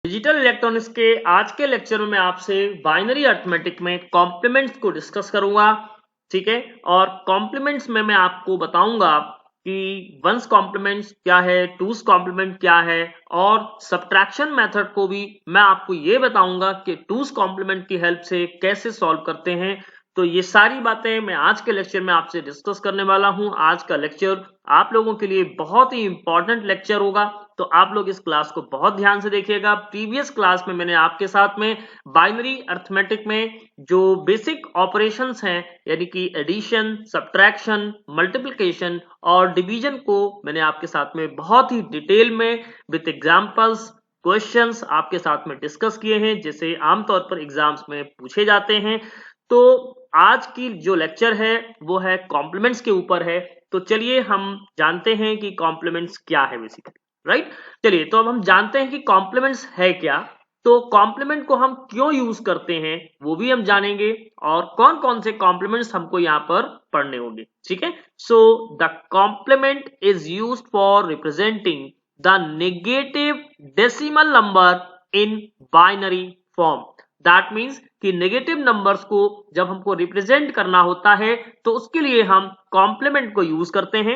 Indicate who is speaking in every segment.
Speaker 1: Digital electronics के आज के लेक्चर में मैं आपसे बाइनरी अर्थमेटिक में कॉम्प्लीमेंट्स को डिस्कस करूंगा, ठीक है। और कॉम्प्लीमेंट्स में मैं आपको बताऊंगा कि वंस कॉम्प्लीमेंट्स क्या है, टूस कॉम्प्लीमेंट क्या है, और सब्ट्रैक्शन मेथड को भी मैं आपको ये बताऊंगा कि टूस कॉम्प्लीमेंट की हेल्प से कैसे सॉल्व करते हैं। तो ये सारी बातें मैं आज के लेक्चर में आपसे डिस्कस करने वाला हूं। आज का लेक्चर आप लोगों के लिए बहुत ही इंपॉर्टेंट लेक्चर होगा, तो आप लोग इस क्लास को बहुत ध्यान से देखिएगा। प्रीवियस क्लास में मैंने आपके साथ में बाइनरी अर्थमेटिक में जो बेसिक ऑपरेशंस हैं, यानी कि एडिशन, सब्ट्रैक्शन, मल्टीप्लिकेशन और डिवीजन को मैंने आपके साथ में बहुत ही डिटेल में विद एग्जांपल्स क्वेश्चंस आपके साथ में डिस्कस किए हैं, जैसे आमतौर पर एग्जाम्स में पूछे जाते हैं। तो आज की जो लेक्चर है वो है कॉम्प्लीमेंट्स के ऊपर है। तो चलिए हम जानते हैं कि कॉम्प्लीमेंट्स क्या है बेसिकली, राइट। चलिए तो अब हम जानते हैं कि कॉम्प्लीमेंट्स है क्या, तो कॉम्प्लीमेंट को हम क्यों यूज करते हैं वो भी हम जानेंगे, और कौन कौन से कॉम्प्लीमेंट्स हमको यहाँ पर पढ़ने होंगे, ठीक है। So the complement is used for representing the negative decimal number in binary form. That means कि नेगेटिव नंबर्स को जब हमको रिप्रेजेंट करना होता है तो उसके लिए हम कॉम्प्लीमेंट को यूज करते हैं।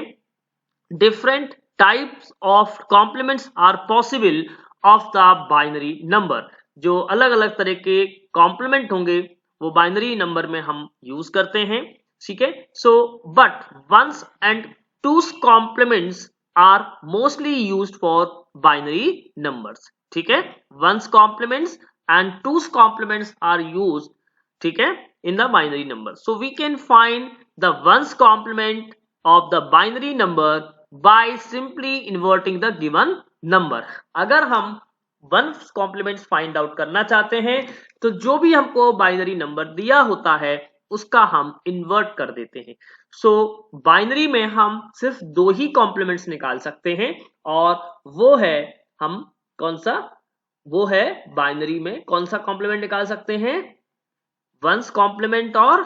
Speaker 1: Different types of complements are possible of the binary number. जो अलग अलग तरह के कॉम्प्लीमेंट होंगे वो बाइनरी नंबर में हम यूज करते हैं, ठीक है। So but ones and twos complements are mostly used for binary numbers, ठीक है। Ones complements and twos complements are used, ठीक है, in the binary number. So we can find the ones complement of the binary number by simply inverting the given number. अगर हम ones complements find out करना चाहते हैं तो जो भी हमको बाइनरी नंबर दिया होता है उसका हम इन्वर्ट कर देते हैं। सो बाइनरी में हम सिर्फ दो ही कॉम्प्लीमेंट्स निकाल सकते हैं, और वो है हम कौन सा, वो है बाइनरी में कौन सा कॉम्प्लीमेंट निकाल सकते हैं, वंस कॉम्प्लीमेंट और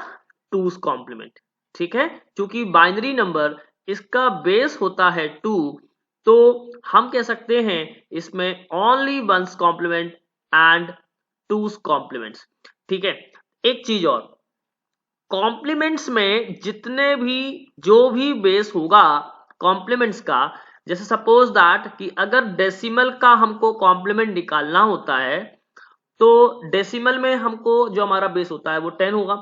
Speaker 1: टूस कॉम्प्लीमेंट, ठीक है। क्योंकि बाइनरी नंबर इसका बेस होता है 2, तो हम कह सकते हैं इसमें only ones complement and twos complements, ठीक है। एक चीज और, कॉम्प्लीमेंट्स में जितने भी जो भी बेस होगा कॉम्प्लीमेंट्स का, जैसे सपोज दैट कि अगर डेसिमल का हमको कॉम्प्लीमेंट निकालना होता है तो डेसिमल में हमको जो हमारा बेस होता है वो 10 होगा,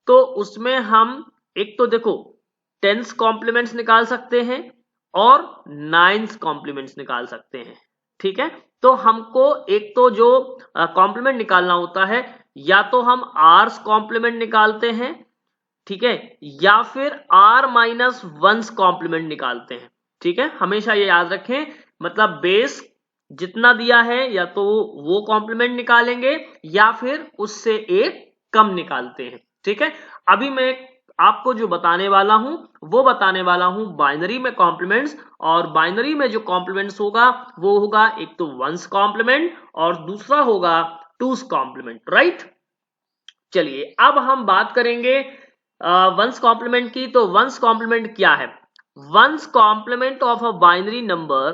Speaker 1: तो उसमें हम एक तो देखो टेंस कॉम्प्लीमेंट्स निकाल सकते हैं और नाइन्स कॉम्प्लीमेंट्स निकाल सकते हैं, ठीक है। तो हमको एक तो जो कॉम्प्लीमेंट निकालना होता है या तो हम आर्स कॉम्प्लीमेंट निकालते हैं, ठीक है, या फिर आर माइनस वंस कॉम्प्लीमेंट निकालते हैं, ठीक है। हमेशा ये याद रखें, मतलब बेस जितना दिया है या तो वो कॉम्प्लीमेंट निकालेंगे या फिर उससे एक कम निकालते हैं, ठीक है। अभी मैं आपको जो बताने वाला हूं वो बताने वाला हूं बाइनरी में कॉम्प्लीमेंट्स, और बाइनरी में जो कॉम्प्लीमेंट्स होगा वो होगा एक तो वंस कॉम्प्लीमेंट और दूसरा होगा टूस कॉम्प्लीमेंट, राइट। चलिए अब हम बात करेंगे वंस कॉम्प्लीमेंट की। तो वंस कॉम्प्लीमेंट क्या है? One's complement of a binary number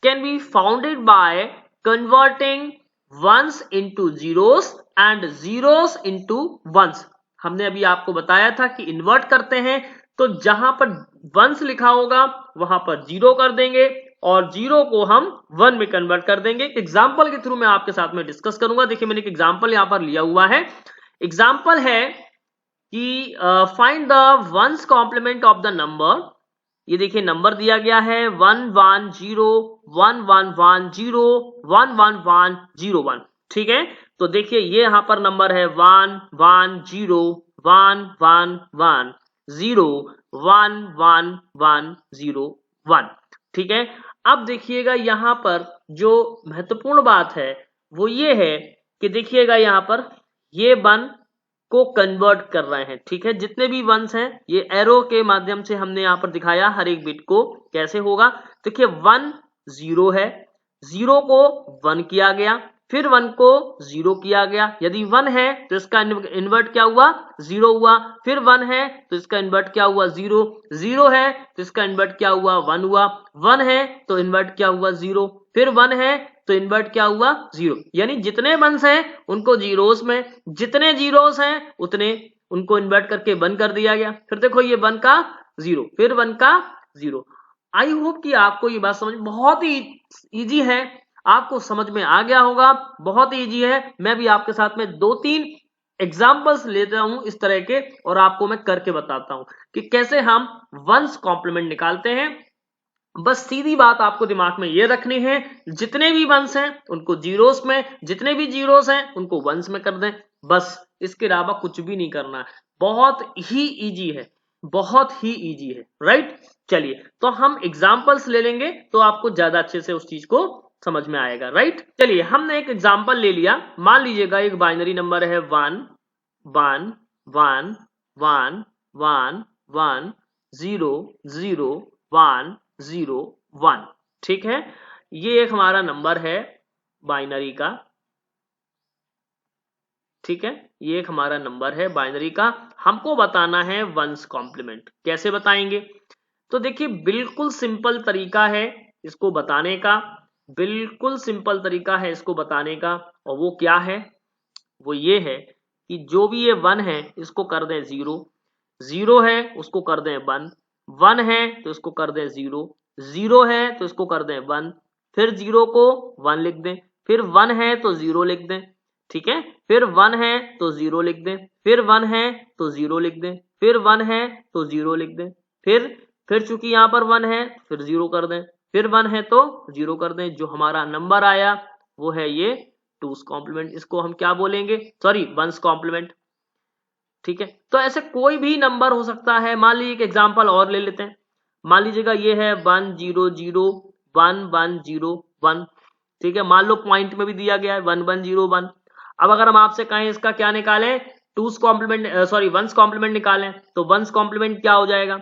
Speaker 1: can be founded by converting ones into zeros and zeros into ones. हमने अभी आपको बताया था कि इन्वर्ट करते हैं, तो जहां पर वंस लिखा होगा वहां पर जीरो कर देंगे और जीरो को हम वन में कन्वर्ट कर देंगे। एग्जाम्पल के थ्रू मैं आपके साथ में डिस्कस करूंगा। देखिए मैंने एक एग्जाम्पल यहां पर लिया हुआ है। एग्जाम्पल है कि find the one's complement of the number. ये देखिए नंबर दिया गया है 1 1 0 1 1 1 0 1 1 1 0 1, ठीक है। तो देखिए ये यहां पर नंबर है 1 1 0 1 1 1 0 1 1 1 0 1, ठीक है। अब देखिएगा यहां पर जो महत्वपूर्ण बात है वो ये है कि देखिएगा यहां पर ये 1 को कन्वर्ट कर रहे हैं, ठीक है। जितने भी वंस हैं ये एरो के माध्यम से हमने यहां पर दिखाया हर एक बिट को कैसे होगा। देखिए 1 0 है, 0 को 1 किया गया, फिर 1 को 0 किया गया। यदि 1 है तो इसका इन्वर्ट क्या हुआ, 0 हुआ। फिर 1 है तो इसका इन्वर्ट क्या हुआ, 0। 0 है तो इसका इन्वर्ट क्या हुआ, 1 हुआ। 1 है तो इन्वर्ट क्या हुआ, 0। फिर 1 है तो इन्वर्ट क्या हुआ 0, यानी जितने वंस हैं उनको जीरोस में, जितने जीरोस हैं उतने उनको इन्वर्ट करके 1 कर दिया गया। फिर देखो ये 1 का 0, फिर 1 का 0। आई होप कि आपको ये बात समझ बहुत ही इजी है, आपको समझ में आ गया होगा, बहुत ही इजी है। मैं भी आपके साथ में 2-3 एग्जाम्पल्स लेता हूं इस तरह के और आपको मैं करके बताता हूं कि कैसे हम वंस कॉम्प्लीमेंट निकालते हैं। बस सीधी बात आपको दिमाग में ये रखनी है, जितने भी वंस हैं उनको जीरोस में, जितने भी जीरोस हैं उनको वंस में कर दें, बस इसके अलावा कुछ भी नहीं करना है। बहुत ही इजी है, बहुत ही इजी है, राइट। चलिए तो हम एग्जांपल्स ले लेंगे तो आपको ज्यादा अच्छे से उस चीज को समझ में आएगा, राइट। चलिए हमने एक एग्जांपल ले लिया, मान लीजिएगा एक बाइनरी नंबर है 1 1 1 1 1 1 0 0 1 0 1, ठीक है। ये एक हमारा नंबर है बाइनरी का, ठीक है, ये एक हमारा नंबर है बाइनरी का। हमको बताना है वंस कॉम्प्लीमेंट, कैसे बताएंगे? तो देखिए बिल्कुल सिंपल तरीका है इसको बताने का, बिल्कुल सिंपल तरीका है इसको बताने का। और वो क्या है? वो ये है कि जो भी ये 1 है इसको कर दें 0, 0 है उसको कर दें 1, 1 है तो इसको कर दें 0, 0 है तो इसको कर दें 1, फिर 0 को 1 लिख दें, फिर 1 है तो 0 लिख दें, ठीक है, फिर 1 है तो 0 लिख दें, फिर 1 है तो 0 लिख दें, फिर 1 है तो 0 लिख दें, फिर चूंकि यहाँ पर 1 है फिर 0 कर दें, फिर 1 है तो 0 कर दें। जो हमारा नंबर आया वो है ये टूस कॉम्प्लीमेंट, इसको हम क्या बोलेंगे? सॉरी, वंस कॉम्प्लीमेंट, ठीक है। तो ऐसे कोई भी नंबर हो सकता है। मान लीजिए एक एग्जांपल और ले लेते हैं, मान लीजिएगा ये है 1 0 0 1 1 0 1, ठीक है। मान लो पॉइंट में भी दिया गया है 1 1 0 1। अब अगर हम आपसे कहें इसका क्या निकालें, टूस कॉम्प्लीमेंट, सॉरी वंस कॉम्प्लीमेंट निकालें, तो वंस कॉम्प्लीमेंट क्या हो जाएगा?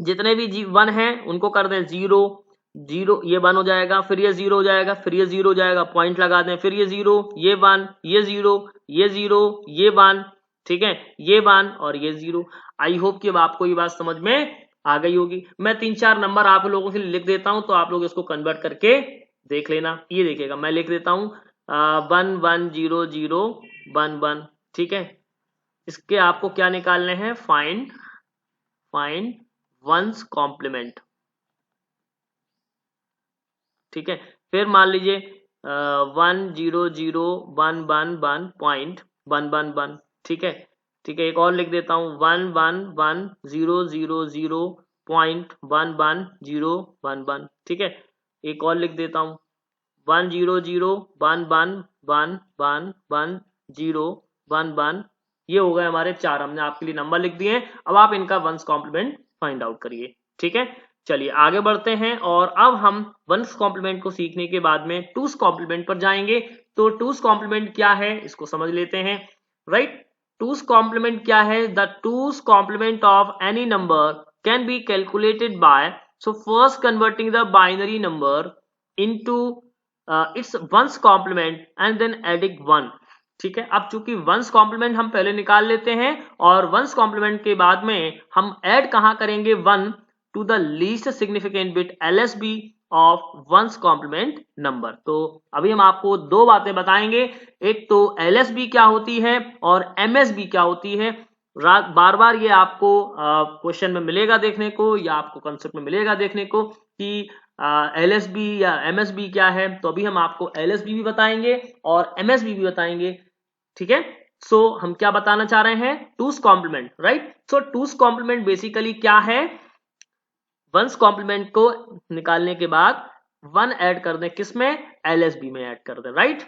Speaker 1: जितने भी 1 है उनको कर दें 0 0, ये 1 हो जाएगा, फिर ये 0 हो जाएगा, फिर ये 0 हो जाएगा, पॉइंट लगा दें, फिर ये 0 ये 1 ये 0 ये 0 ये 1, ठीक है, ये 1 और ये 0। आई होप कि अब आपको ये बात समझ में आ गई होगी। मैं 3-4 नंबर आप लोगों के लिए लिख देता हूं तो आप लोग इसको कन्वर्ट करके देख लेना। ये देखिएगा मैं लिख देता हूं 1 1 0 0 1 1, ठीक है। इसके आपको क्या निकालने हैं? फाइंड वंस कॉम्प्लीमेंट, ठीक है। फिर मान लीजिए 1 0 0 1 1 1 पॉइंट 1 1 1, ठीक है, ठीक है। एक और लिख देता हूं 1 1 1 0 0 0 पॉइंट 1 1 0 1 1, ठीक है। एक और लिख देता हूं 1 0 0 1 1 1 1 1 0 1 1। ये हो गए हमारे 4, हमने आपके लिए नंबर लिख दिए। अब आप इनका वंस कॉम्प्लीमेंट फाइंड आउट करिए, ठीक है। चलिए आगे बढ़ते हैं और अब हम वंस कॉम्प्लीमेंट को सीखने के बाद में टूस कॉम्प्लीमेंट पर जाएंगे। तो टूस कॉम्प्लीमेंट क्या है इसको समझ लेते हैं, राइट। टूस कॉम्प्लीमेंट क्या है? The twos complement of any number can be calculated by so first converting the binary number into its ones complement and then adding 1, ठीक है। अब चूंकि वंस कॉम्प्लीमेंट हम पहले निकाल लेते हैं और वंस कॉम्प्लीमेंट के बाद में हम ऐड कहां करेंगे? 1 to the least significant bit LSB of one's complement number. तो अभी हम आपको दो बातें बताएंगे, एक तो LSB क्या होती है और MSB क्या होती है। बार बार ये आपको क्वेश्चन में मिलेगा देखने को, या आपको कंसेप्ट में मिलेगा देखने को कि LSB या MSB क्या है। तो अभी हम आपको LSB भी बताएंगे और MSB भी बताएंगे, ठीक है। सो हम क्या बताना चाह रहे हैं? टूस कॉम्प्लीमेंट, राइट। सो टूस कॉम्प्लीमेंट बेसिकली क्या है? वंस कॉम्प्लीमेंट को निकालने के बाद 1 ऐड कर दें, किसमें? LSB में ऐड कर दें, राइट।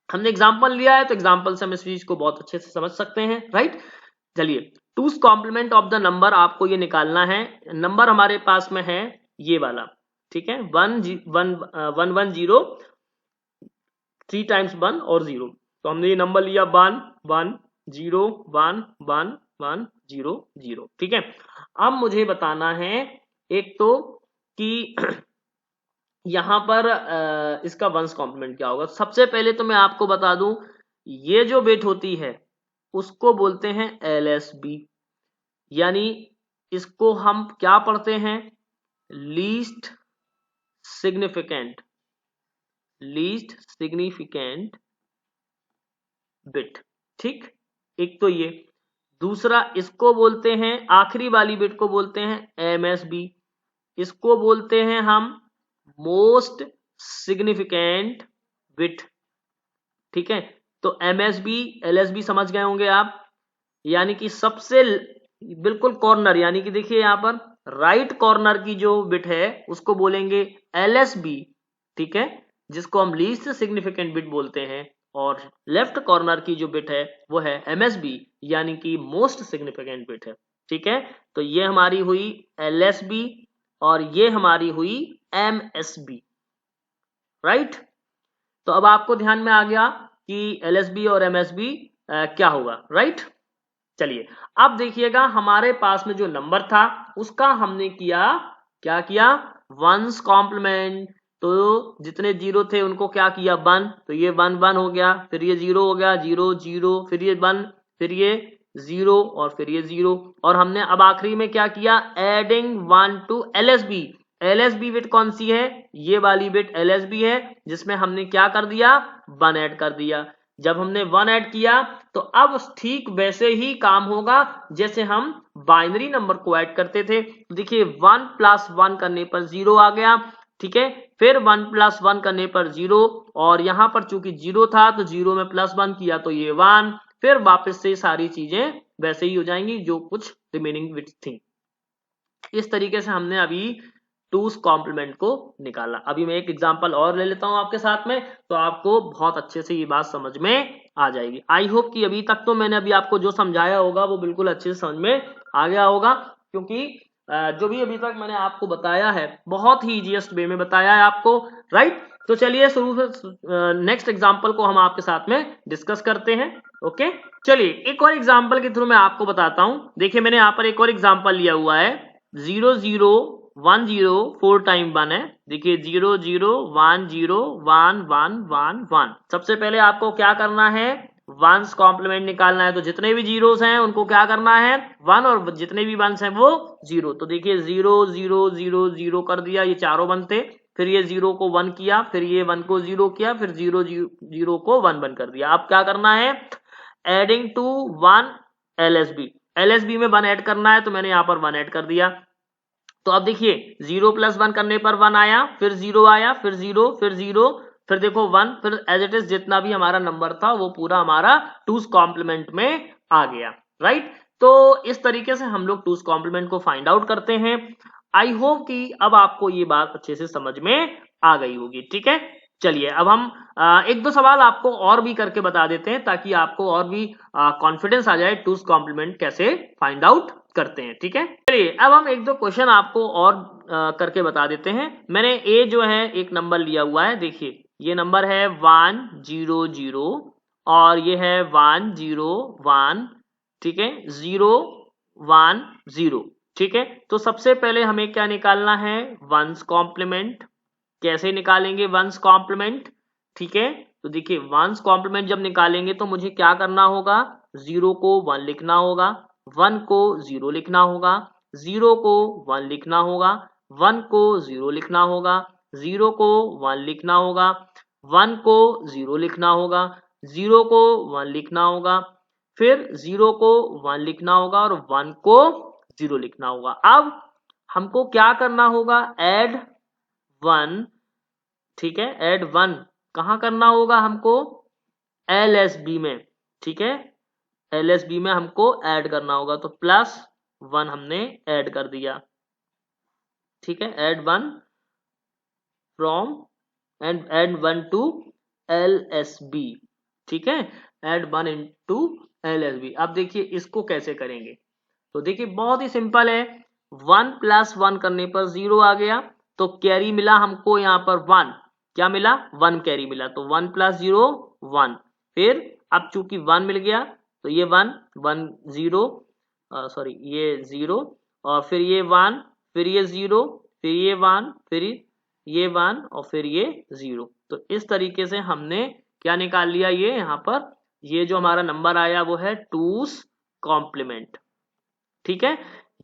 Speaker 1: हमने एग्जांपल लिया है तो एग्जांपल से हम इस चीज को बहुत अच्छे से समझ सकते हैं, राइट। चलिए टूस कॉम्प्लीमेंट ऑफ द नंबर आपको ये निकालना है। नंबर हमारे पास में है ये वाला, ठीक है, 1 1 1 0 3 टाइम्स 1 और 0। तो हमने ये नंबर लिया 1 1 0 1 1 1 0 0, ठीक है। अब मुझे बताना है एक तो कि यहां पर इसका वंस कॉम्प्लीमेंट क्या होगा। सबसे पहले तो मैं आपको बता दूं, ये जो बिट होती है उसको बोलते हैं LSB, यानी इसको हम क्या पढ़ते हैं? Least significant least significant bit, ठीक। एक तो ये, दूसरा इसको बोलते हैं, आखिरी वाली बिट को बोलते हैं MSB, इसको बोलते हैं हम मोस्ट सिग्निफिकेंट बिट, ठीक है। तो MSB LSB समझ गए होंगे आप, यानी कि सबसे बिल्कुल कॉर्नर, यानी कि देखिए यहां पर राइट कॉर्नर की जो बिट है उसको बोलेंगे LSB, ठीक है, जिसको हम लीस्ट सिग्निफिकेंट बिट बोलते हैं, और लेफ्ट कॉर्नर की जो बिट है वो है MSB, यानी कि मोस्ट सिग्निफिकेंट बिट है, ठीक है। तो ये हमारी हुई LSB और ये हमारी हुई MSB, राइट। तो अब आपको ध्यान में आ गया कि LSB और MSB क्या होगा, राइट। चलिए अब देखिएगा, हमारे पास में जो नंबर था उसका हमने किया, क्या किया, वंस कॉम्प्लीमेंट। तो जितने जीरो थे उनको क्या किया, 1, तो ये 1 1 हो गया, फिर ये 0 हो गया, 0 0, फिर ये 1, फिर ये 0 और फिर ये 0, और हमने अब आखिरी में क्या किया, adding 1 to LSB। LSB bit कौन सी है, ये वाली बिट LSB है, जिसमें हमने क्या कर दिया, 1 ऐड कर दिया। जब हमने 1 ऐड किया तो अब ठीक वैसे ही काम होगा जैसे हम बाइनरी नंबर को ऐड करते थे। देखिए 1 + 1 करने पर 0 आ गया, ठीक है, फिर 1 + 1 करने पर 0, और यहां पर चूंकि 0 था तो 0 में +1 किया तो ये 1, फिर वापस से सारी चीजें वैसे ही हो जाएंगी जो कुछ रिमेनिंग बिट्स थी। इस तरीके से हमने अभी टूस कॉम्प्लीमेंट को निकाला। अभी मैं एक एग्जांपल और ले लेता हूं आपके साथ में, तो आपको बहुत अच्छे से ये बात समझ में आ जाएगी। आई होप कि अभी तक तो मैंने अभी आपको जो समझाया होगा वो बिल्कुल अच्छे से समझ में आ गया होगा, क्योंकि जो भी अभी तक मैंने आपको बताया है बहुत ही इजीएस्ट वे में बताया है आपको, राइट। तो चलिए शुरू से नेक्स्ट एग्जाम्पल को हम आपके साथ में डिस्कस करते हैं। ओके, चलिए एक और एग्जाम्पल के थ्रू मैं आपको बताता हूं। देखिए मैंने यहाँ पर एक और एग्जाम्पल लिया हुआ है, 0 0 1 0 4 टाइम 1 है। देखिए 0 0 1 0 1 1 1 1। सबसे पहले आपको क्या करना है, वंस कॉम्प्लीमेंट निकालना है। तो जितने भी जीरोस हैं उनको क्या करना है, 1, और जितने भी वंस हैं वो 0। तो देखिए 0 0 0 0 कर दिया, ये चारों बनते, फिर ये 0 को 1 किया, फिर ये 1 को 0 किया, फिर 0 0 को 1 1 कर दिया। अब क्या करना है, एडिंग टू 1 LSB में 1 ऐड करना है, तो मैंने यहाँ पर 1 ऐड कर दिया। तो अब देखिए 0 + 1 करने पर 1 आया, फिर 0 आया, फिर 0, फिर 0, फिर देखो 1, फिर एज इट इज जितना भी हमारा नंबर था वो पूरा हमारा टूस कॉम्प्लीमेंट में आ गया, राइट। तो इस तरीके से हम लोग टूस कॉम्प्लीमेंट को फाइंड आउट करते हैं। आई होप कि अब आपको ये बात अच्छे से समझ में आ गई होगी, ठीक है। चलिए अब हम एक दो सवाल आपको और भी करके बता देते हैं, ताकि आपको और भी कॉन्फिडेंस आ जाए टूस कॉम्प्लीमेंट कैसे फाइंड आउट करते हैं, ठीक है। चलिए अब हम एक दो क्वेश्चन आपको और करके बता देते हैं। मैंने ए जो है एक नंबर लिया हुआ है, देखिए ये नंबर है 1 0 0 और ये है 1 0 1, ठीक है, 0 1 0, ठीक है। तो सबसे पहले हमें क्या निकालना है, वंस कॉम्प्लीमेंट। कैसे निकालेंगे वंस कॉम्प्लीमेंट, ठीक है। तो देखिए वंस कॉम्प्लीमेंट जब निकालेंगे तो मुझे क्या करना होगा, 0 को 1 लिखना होगा, 1 को 0 लिखना होगा, 0 को 1 लिखना होगा, 1 को 0 लिखना होगा, 0 को 1 लिखना होगा, 1 को 0 लिखना होगा, 0 को 1 लिखना होगा, फिर 0 को 1 लिखना होगा और 1 को 0 लिखना होगा। अब हमको क्या करना होगा, ऐड 1, ठीक है, ऐड 1 कहां करना होगा हमको, LSB में, ठीक है, LSB में हमको ऐड करना होगा। तो +1 हमने ऐड कर दिया, ठीक है, add 1 from and add 1 to LSB, ठीक है, ऐड 1 इनटू LSB। अब देखिए इसको कैसे करेंगे, तो देखिए बहुत ही सिंपल है, 1 + 1 करने पर 0 आ गया, तो कैरी मिला हमको यहाँ पर 1, क्या मिला, 1 कैरी मिला, तो 1 + 0 1। फिर अब चूंकि 1 मिल गया तो ये 1 1 0, सॉरी ये 0, और फिर ये 1, फिर ये 0, फिर ये 1, फिर ये 1 और फिर ये 0। तो इस तरीके से हमने क्या निकाल लिया, ये यहाँ पर ये जो हमारा नंबर आया वो है टूस कॉम्प्लीमेंट, ठीक है,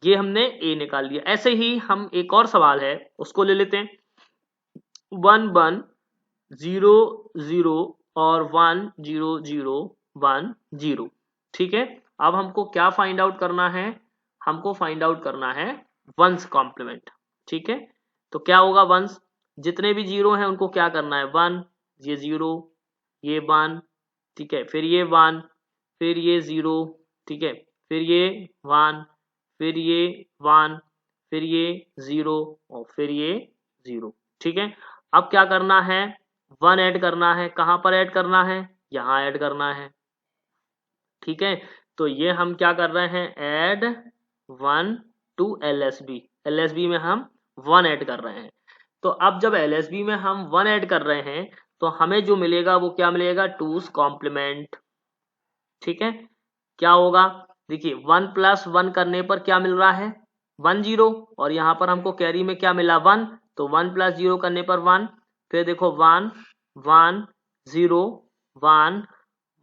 Speaker 1: ये हमने ए निकाल लिया। ऐसे ही हम एक और सवाल है उसको ले लेते हैं, 1 1 0 0 और 1 0 0 1 0। ठीक है, अब हमको क्या फाइंड आउट करना है, हमको फाइंड आउट करना है वंस कॉम्प्लीमेंट। ठीक है, तो क्या होगा, वंस जितने भी जीरो हैं उनको क्या करना है, 1, ये 0, ये 1, ठीक है, फिर ये 1, फिर ये 0, ठीक है, फिर ये 1, फिर ये 1, फिर ये 0 और फिर ये 0। ठीक है, अब क्या करना है, 1 ऐड करना है, कहां पर ऐड करना है, यहां ऐड करना है। ठीक है, तो ये हम क्या कर रहे हैं, ऐड 1 टू LSB, LSB में हम 1 ऐड कर रहे हैं। तो अब जब LSB में हम 1 ऐड कर रहे हैं तो हमें जो मिलेगा वो क्या मिलेगा, 2's कॉम्प्लीमेंट। ठीक है, क्या होगा, देखिए 1 + 1 करने पर क्या मिल रहा है, 1 0, और यहाँ पर हमको कैरी में क्या मिला, 1, तो 1 + 0 करने पर 1, फिर देखो 1 1 0 1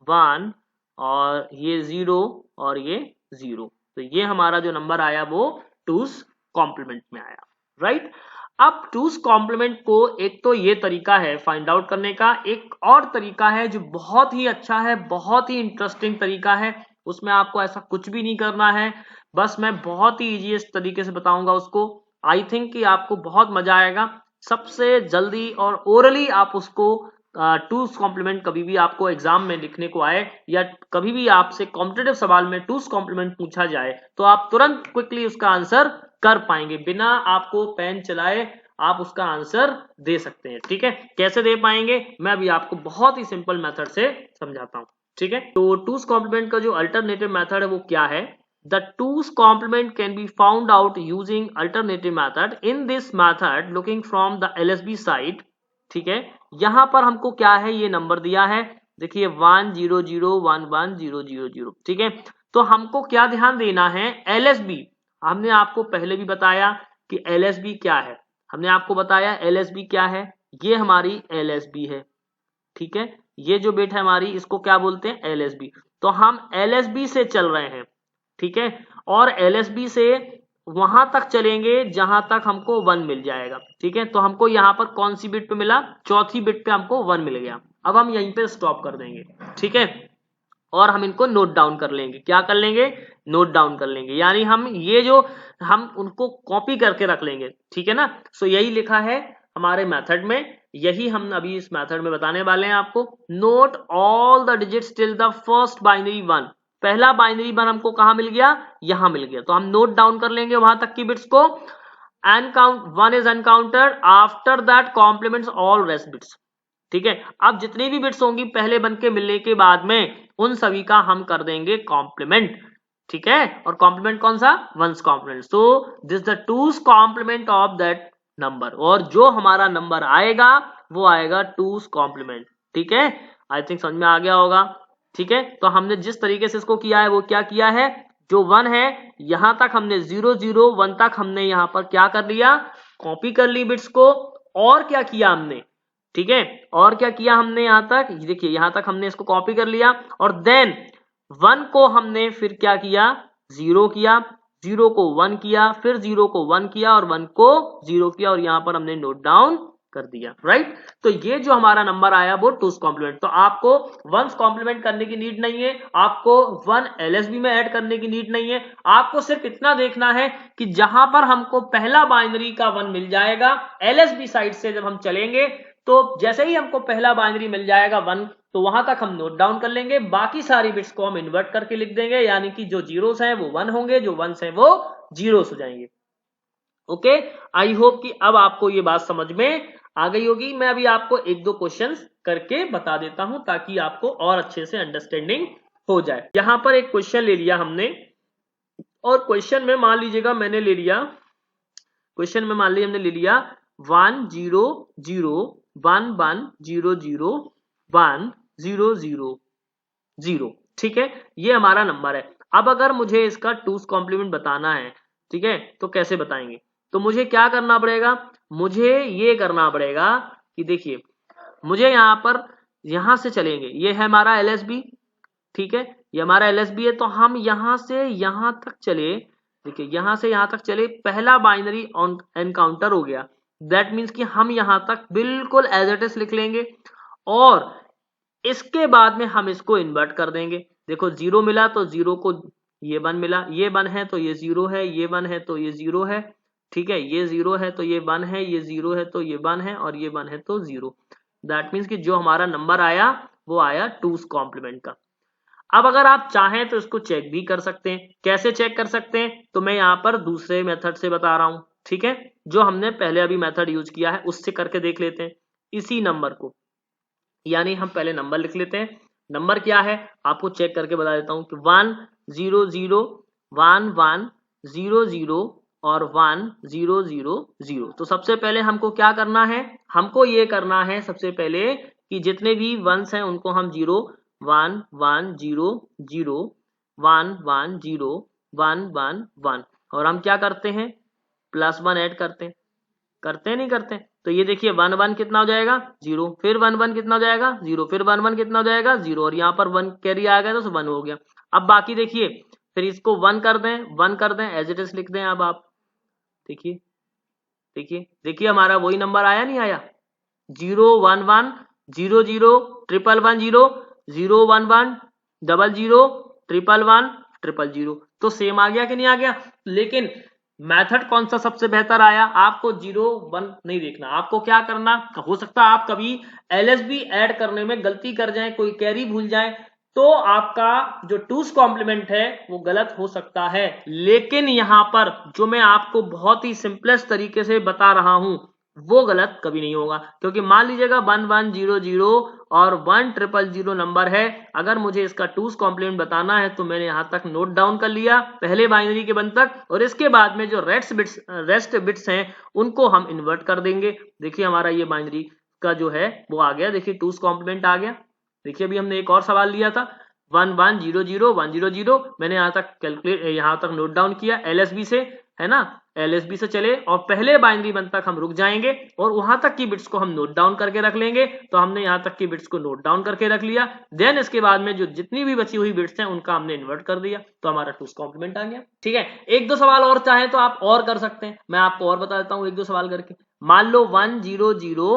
Speaker 1: 1 और ये 0 और ये 0, तो ये हमारा जो नंबर आया वो 2's कॉम्प्लीमेंट में आया, राइट। अब 2's कॉम्प्लीमेंट को एक तो ये तरीका है फाइंड आउट करने का, एक और तरीका है जो बहुत ही अच्छा है, बहुत ही इंटरेस्टिंग तरीका है, उसमें आपको ऐसा कुछ भी नहीं करना है, बस मैं बहुत ही इजीएस्ट तरीके से बताऊंगा उसको। आई थिंक कि आपको बहुत मजा आएगा, सबसे जल्दी और ओरली आप उसको 2's कॉम्प्लीमेंट कभी भी आपको एग्जाम में लिखने को आए या कभी भी आपसे कॉम्पिटेटिव सवाल में 2's कॉम्प्लीमेंट पूछा जाए तो आप तुरंत क्विकली उसका आंसर कर पाएंगे, बिना आपको पेन चलाए आप उसका आंसर दे सकते हैं। ठीक है, कैसे दे पाएंगे, मैं अभी आपको बहुत ही सिंपल मेथड से समझाता हूं। ठीक है, तो 2's कॉम्प्लीमेंट का जो अल्टरनेटिव मेथड है वो क्या है, the 2's complement can be found out using alternative method। in this method looking from the LSB side, ठीक है, यहां पर हमको क्या है, ये नंबर दिया है, देखिए 1 0 0 1 1 0 0 0। ठीक है, तो हमको क्या ध्यान देना है, LSB, हमने आपको पहले भी बताया कि LSB क्या है, हमने आपको बताया LSB क्या है, ये हमारी LSB है। ठीक है, ये जो बिट है हमारी इसको क्या बोलते हैं, LSB। तो हम LSB से चल रहे हैं, ठीक है, और LSB से वहां तक चलेंगे जहां तक हमको 1 मिल जाएगा। ठीक है, तो हमको यहाँ पर कौन सी बिट पे मिला, चौथी बिट पे हमको 1 मिल गया। अब हम यहीं पे स्टॉप कर देंगे। ठीक है, और हम इनको नोट डाउन कर लेंगे, क्या कर लेंगे, नोट डाउन कर लेंगे, यानी हम ये जो हम उनको कॉपी करके रख लेंगे। ठीक है ना, सो यही लिखा है हमारे मेथड में, यही हम अभी इस मेथड में बताने वाले हैं आपको। Note all the digits till the first binary 1, पहला बाइनरी 1 हमको कहां मिल गया, यहां मिल गया, तो हम नोट डाउन कर लेंगे वहां तक की बिट्स को। Encounter 1 is encountered, after that complements all rest bits. ठीक है, अब जितनी भी बिट्स होंगी पहले बन के मिलने के बाद में उन सभी का हम कर देंगे कॉम्प्लीमेंट। ठीक है, और कॉम्प्लीमेंट कौन सा, one's complement. So this the 2's complement of that number, और जो हमारा नंबर आएगा वो आएगा 2's कॉम्प्लीमेंट। ठीक है, आई थिंक समझ में आ गया होगा। ठीक है, तो हमने जिस तरीके से इसको किया है वो क्या किया है, जो 1 है यहां तक हमने 0 0 1 तक हमने यहां पर क्या कर लिया, कॉपी कर ली बिट्स को, और क्या किया हमने, ठीक है, और क्या किया हमने, यहां तक देखिए, यहां तक हमने इसको कॉपी कर लिया, और देन 1 को हमने फिर क्या किया, 0 किया, 0 को 1 किया, फिर 0 को 1 किया और 1 को 0 किया, और यहां पर हमने नोट डाउन कर दिया, राइट। तो ये जो हमारा नंबर आया वो 2's कॉम्प्लीमेंट। तो आपको 1's कॉम्प्लीमेंट करने की नीड नहीं है, आपको 1 LSB में ऐड करने की नीड नहीं है, आपको सिर्फ इतना देखना है कि जहां पर हमको पहला बाइनरी का 1 मिल जाएगा, LSB साइड से जब हम चलेंगे तो जैसे ही हमको पहला बाइनरी मिल जाएगा 1, तो वहां तक हम नोट डाउन कर लेंगे, बाकी सारी बिट्स को हम इन्वर्ट करके लिख देंगे, यानी कि जो जीरोस हैं वो 1 होंगे, जो 1s हैं वो जीरोस हो जाएंगे। ओके, आई होप कि अब आपको ये बात समझ में आ गई होगी। मैं अभी आपको एक दो क्वेश्चंस करके बता देता हूं ताकि आपको और अच्छे से अंडरस्टैंडिंग हो जाए। यहां पर एक क्वेश्चन ले लिया हमने, और क्वेश्चन में मान लीजिएगा मैंने ले लिया, क्वेश्चन में मान लीजिए हमने ले लिया 1 0 0 1 1 0 0 1 0 0 0। ठीक है, ये हमारा नंबर है। अब अगर मुझे इसका 2's कॉम्प्लीमेंट बताना है, ठीक है, तो कैसे बताएंगे, तो मुझे क्या करना पड़ेगा, मुझे ये करना पड़ेगा कि देखिए, मुझे यहां पर यहां से चलेंगे, ये है हमारा LSB, ठीक है, ये हमारा LSB है, तो हम यहां से यहां तक चले, देखिए यहां से यहां तक चले, पहला बाइनरी एनकाउंटर हो गया, दैट मीन्स कि हम यहां तक बिल्कुल एज इट इज लिख लेंगे। और इसके बाद में हम इसको इन्वर्ट कर देंगे। देखो 0 मिला तो 0 को ये 1 मिला, ये 1 है तो ये 0 है, ये 1 है तो ये 0 है, ठीक है, ये 0 है तो ये 1 है, ये 0 है तो ये 1 है, और ये 1 है तो 0। दैट मीन्स कि जो हमारा नंबर आया वो आया 2's कॉम्प्लीमेंट का। अब अगर आप चाहें तो इसको चेक भी कर सकते हैं। कैसे चेक कर सकते हैं, तो मैं यहाँ पर दूसरे मेथड से बता रहा हूं, ठीक है, जो हमने पहले अभी मेथड यूज किया है उससे करके देख लेते हैं इसी नंबर को। यानी हम पहले नंबर लिख लेते हैं। नंबर क्या है आपको चेक करके बता देता हूं कि 1 0 0 1 1 0 0 और 1 0 0 0। तो सबसे पहले हमको क्या करना है, हमको ये करना है सबसे पहले कि जितने भी वंस हैं उनको हम 0 1 1 0 0 1 1 0 1 1 1, और हम क्या करते हैं +1 ऐड करते हैं, करते हैं नहीं करते हैं। तो ये देखिए 1 1 कितना हो जाएगा 0, फिर 1 1 कितना हो जाएगा 0, फिर 1 1 कितना हो जाएगा 0, और यहाँ पर 1 कैरी आ गया तो 1 हो गया। अब बाकी देखिए फिर इसको 1 कर दें, 1 कर दें, एज इट इज लिख दें। अब आप देखिए देखिए देखिए हमारा वही नंबर आया नहीं आया, 0 1 1 0 0 1 1 0 0 1 1 0 0 1 1 1 0 0। तो सेम आ गया कि नहीं आ गया। लेकिन मेथड कौन सा सबसे बेहतर आया, आपको 0 1 नहीं देखना, आपको क्या करना, हो सकता है आप कभी LSB ऐड करने में गलती कर जाएं, कोई कैरी भूल जाएं, तो आपका जो 2's कॉम्प्लीमेंट है वो गलत हो सकता है। लेकिन यहां पर जो मैं आपको बहुत ही सिंपलेस्ट तरीके से बता रहा हूं वो गलत कभी नहीं होगा, क्योंकि मान लीजिएगा 1 1 0 0 और 1 0 0 नंबर है, अगर मुझे इसका 2's कॉम्प्लीमेंट बताना है तो मैंने यहां तक नोट डाउन कर लिया पहले बाइनरी के 1 तक, और इसके बाद में जो रेस्ट बिट्स हैं उनको हम इन्वर्ट कर देंगे। देखिए हमारा ये बाइनरी का जो है वो आ गया, देखिए 2's कॉम्प्लीमेंट आ गया। देखिए अभी हमने एक और सवाल लिया था 1 1 0 0 1 0 0, मैंने यहाँ तक कैलकुलेट यहाँ तक नोट डाउन किया LSB से, है ना, LSB से चले और पहले बाइनरी 1 तक हम रुक जाएंगे और वहां तक की बिट्स को हम नोट डाउन करके रख लेंगे। तो हमने यहाँ तक की बिट्स को नोट डाउन करके रख लिया, देन इसके बाद में जो जितनी भी बची हुई बिट्स हैं उनका हमने इन्वर्ट कर दिया, तो हमारा 2's कॉम्प्लीमेंट आ गया। ठीक है, एक दो सवाल और चाहे तो आप और कर सकते हैं, मैं आपको और बता देता हूँ एक दो सवाल करके। मान लो 1 0 0